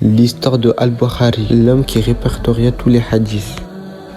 l'histoire de Al-Bukhari, l'homme qui répertoria tous les hadiths.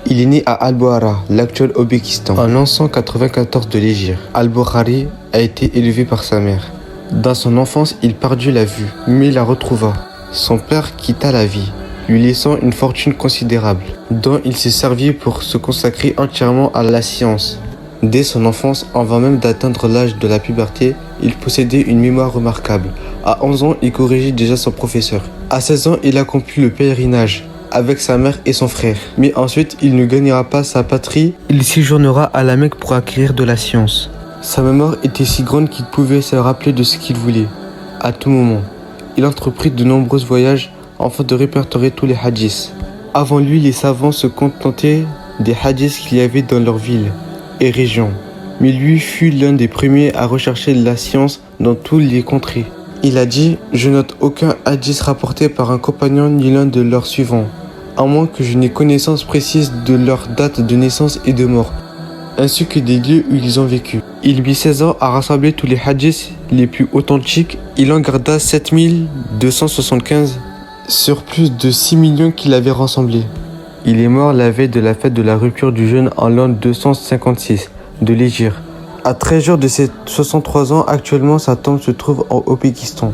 Il est né à Al-Bukhara, l'actuel Ouzbékistan, en l'an 194 de l'Hégire. Al-Bukhari a été élevé par sa mère. Dans son enfance, il perdit la vue, mais il la retrouva. Son père quitta la vie, lui laissant une fortune considérable, dont il s'est servi pour se consacrer entièrement à la science. Dès son enfance, avant même d'atteindre l'âge de la puberté, il possédait une mémoire remarquable. À 11 ans, il corrigeait déjà son professeur. À 16 ans, il accomplit le pèlerinage avec sa mère et son frère. Mais ensuite, il ne gagnera pas sa patrie. Il séjournera à la Mecque pour acquérir de la science. Sa mémoire était si grande qu'il pouvait se rappeler de ce qu'il voulait, à tout moment. Il entreprit de nombreux voyages afin de répertorier tous les hadiths. Avant lui, les savants se contentaient des hadiths qu'il y avait dans leur ville et régions. Mais lui fut l'un des premiers à rechercher la science dans tous les contrées. Il a dit « Je note aucun hadith rapporté par un compagnon ni l'un de leurs suivants, à moins que je n'ai connaissance précise de leur date de naissance et de mort, ainsi que des lieux où ils ont vécu. » Il mit 16 ans à rassembler tous les hadiths les plus authentiques. Il en garda 7275 sur plus de 6 millions qu'il avait rassemblés. Il est mort la veille de la fête de la rupture du jeûne en l'an 256 de l'Hégire. À 13 jours de ses 63 ans, actuellement sa tombe se trouve au Ouzbékistan.